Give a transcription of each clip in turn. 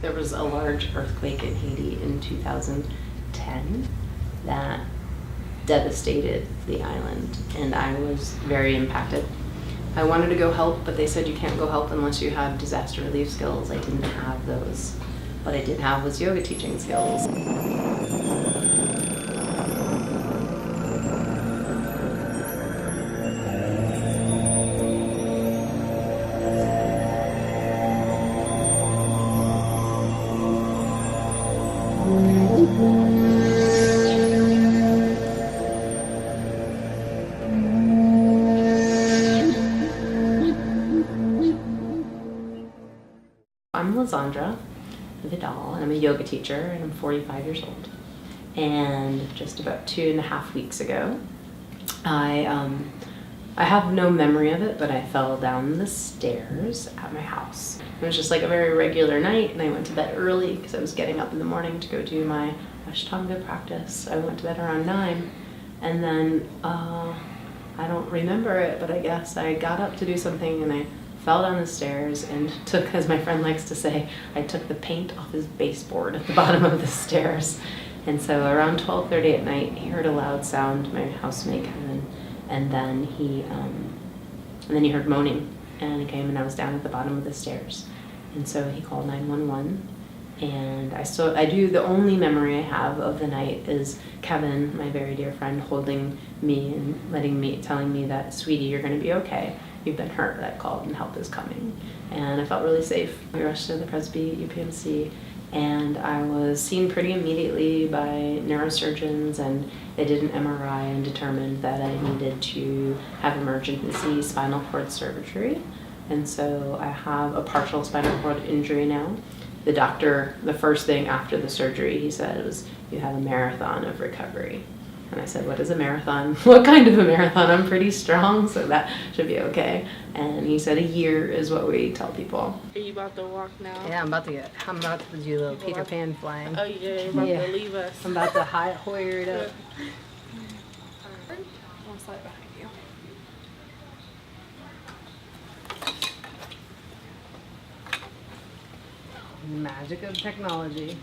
There was a large earthquake in Haiti in 2010 that devastated the island, and I was very impacted. I wanted to go help, but they said you can't go help unless you have disaster relief skills. I didn't have those. What I did have was yoga teaching skills. I'm Lizandra Vidal, and I'm a yoga teacher, and I'm 45 years old. And just about 2.5 weeks ago, I have no memory of it, but I fell down the stairs at my house. It was just like a very regular night, and I went to bed early because I was getting up in the morning to go do my Ashtanga practice. I went to bed around 9, and then I don't remember it, but I guess I got up to do something, and I fell down the stairs and took, as my friend likes to say, I took the paint off his baseboard at the bottom of the stairs. And so around 12:30 at night, he heard a loud sound, my housemate came in, and then he heard moaning, and he came, and I was down at the bottom of the stairs. And so he called 911, and the only memory I have of the night is Kevin, my very dear friend, holding me and telling me that, sweetie, you're gonna be okay. You've been hurt. I called and help is coming. And I felt really safe. We rushed to the Presby UPMC, and I was seen pretty immediately by neurosurgeons, and they did an MRI and determined that I needed to have emergency spinal cord surgery. And so I have a partial spinal cord injury now. The doctor, the first thing after the surgery, he said was, you have a marathon of recovery. And I said, what is a marathon? What kind of a marathon? I'm pretty strong, so that should be okay. And he said a year is what we tell people. Are you about to walk now? Yeah, I'm about to do a little Peter Pan flying. Oh yeah, you're about to leave us. I'm about to hoyer it up. I'll slide behind you. Magic of technology,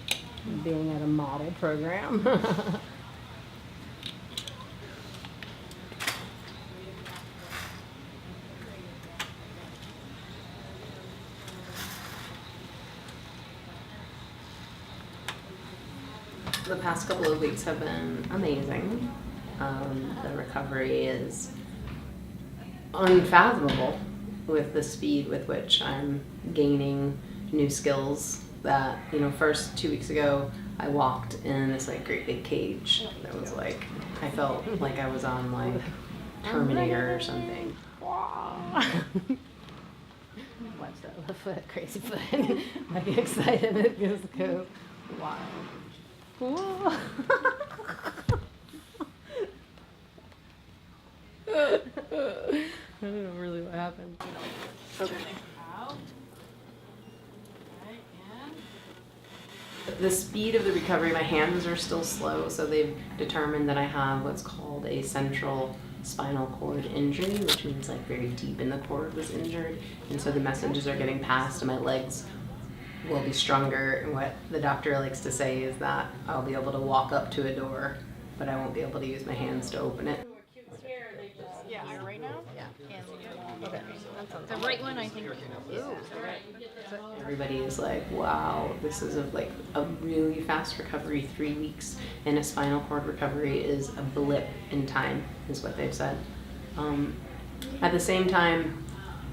being at a model program. The past couple of weeks have been amazing. The recovery is unfathomable with the speed with which I'm gaining new skills. That, first 2 weeks ago, I walked in this great big cage that was I felt like I was on Terminator or something. Watch that left foot, crazy foot. I'd be excited. It just goes wild. Whoa. I don't know really what happened. Okay. The speed of the recovery, my hands are still slow, so they've determined that I have what's called a central spinal cord injury, which means very deep in the cord was injured, and so the messages are getting passed, and my legs will be stronger. And what the doctor likes to say is that I'll be able to walk up to a door, but I won't be able to use my hands to open it. Yeah, right now? Yeah. Okay. The right one, I think. Everybody is wow, this is a really fast recovery. 3 weeks in a spinal cord recovery is a blip in time, is what they've said. At the same time,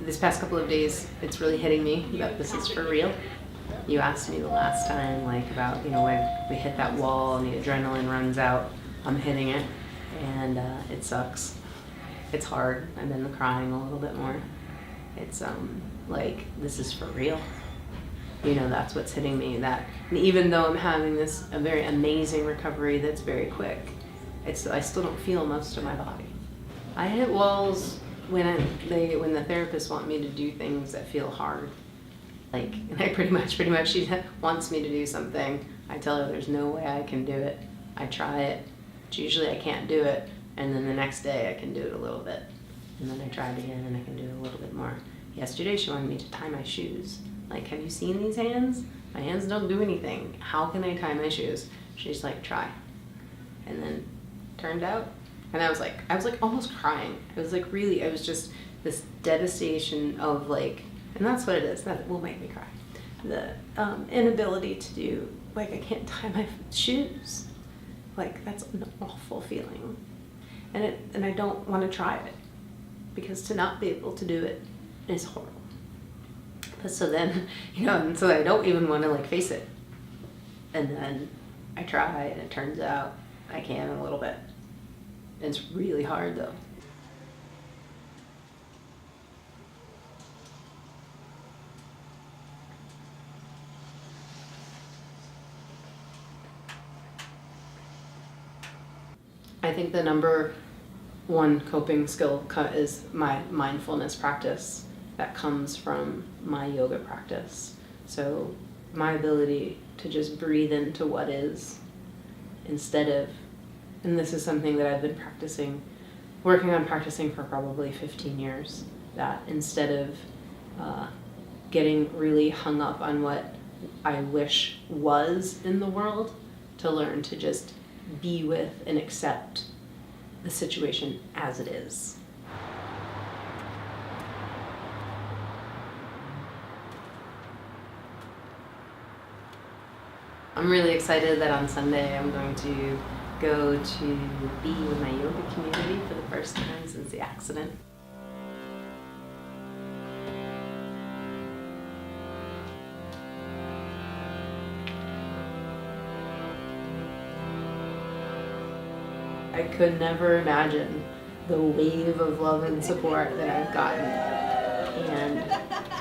this past couple of days, it's really hitting me that this is for real. You asked me the last time about when we hit that wall and the adrenaline runs out. I'm hitting it, and it sucks. It's hard. I've been crying a little bit more. It's this is for real. That's what's hitting me. That even though I'm having a very amazing recovery that's very quick, I still don't feel most of my body. I hit walls when the therapists want me to do things that feel hard. And I pretty much she wants me to do something. I tell her there's no way I can do it. I try it. Usually I can't do it, and then the next day I can do it a little bit. And then I try it again and I can do it a little bit more. Yesterday she wanted me to tie my shoes. Have you seen these hands? My hands don't do anything. How can I tie my shoes? She's like, try. And then turned out, and I was like almost crying. I was like, really, I was just this devastation of like, and that's what it is, that will make me cry. The inability to do, like, I can't tie my shoes. Like, that's an awful feeling. And I don't want to try it, because to not be able to do it is horrible. But so then, and so I don't even want to like face it. And then I try, and it turns out I can a little bit. It's really hard though. I think the number one coping skill is my mindfulness practice that comes from my yoga practice. So my ability to just breathe into what is instead of, and this is something that I've been working on practicing for probably 15 years, that instead of getting really hung up on what I wish was in the world, to learn to just be with and accept the situation as it is. I'm really excited that on Sunday I'm going to go to be with my yoga community for the first time since the accident. I could never imagine the wave of love and support that I've gotten, and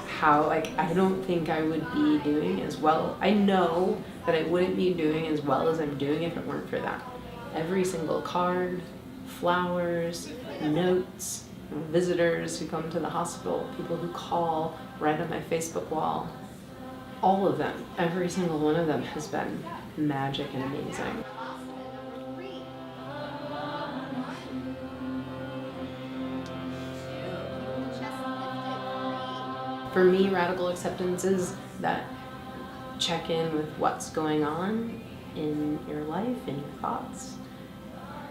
how I don't think I would be doing as well. I know that I wouldn't be doing as well as I'm doing if it weren't for that. Every single card, flowers, notes, visitors who come to the hospital, people who call right on my Facebook wall, all of them, every single one of them has been magic and amazing. For me, radical acceptance is that check in with what's going on in your life, in your thoughts,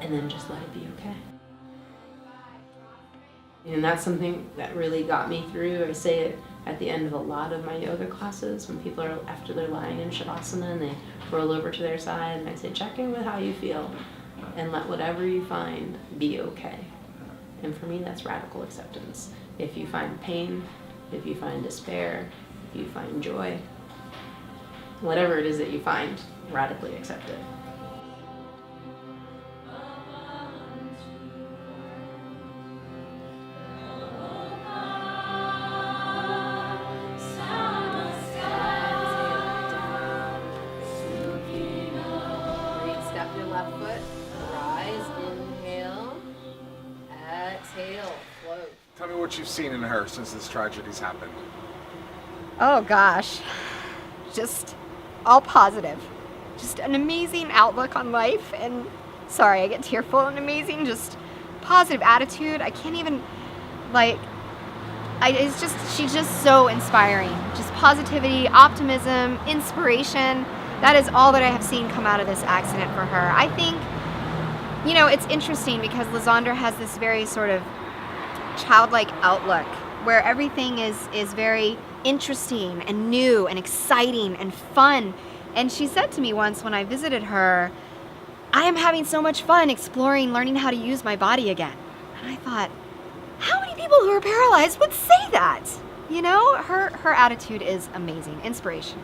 and then just let it be okay. And that's something that really got me through. I say it at the end of a lot of my yoga classes when people are, after they're lying in Shavasana and they roll over to their side, and I say, check in with how you feel and let whatever you find be okay. And for me, that's radical acceptance. If you find pain, if you find despair, if you find joy, whatever it is that you find, radically accept it. Step your left foot, rise, inhale, exhale, float. Tell me what you've seen in her since this tragedy's happened. Oh gosh, just all positive. Just an amazing outlook on life, and sorry, I get tearful, an amazing, just positive attitude. I can't even, she's just so inspiring. Just positivity, optimism, inspiration. That is all that I have seen come out of this accident for her. I think, it's interesting because Lizandra has this very sort of childlike outlook where everything is very interesting and new and exciting and fun. And she said to me once when I visited her, I am having so much fun exploring, learning how to use my body again. And I thought, how many people who are paralyzed would say that? Her attitude is amazing, inspiration.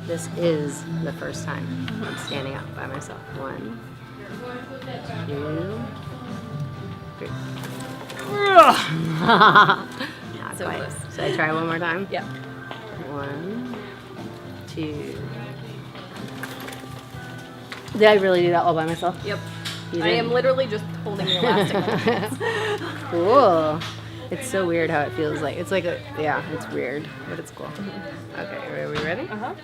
This is the first time I'm standing up by myself. 1, 2, 3. Not So quite. close. Should I try one more time? Yep. 1, 2. Did I really do that all by myself? Yep. You I did? am literally just holding the elastic. Cool. It's so weird how it feels like. It's like it's weird, but it's cool. Okay, are we ready? Uh-huh.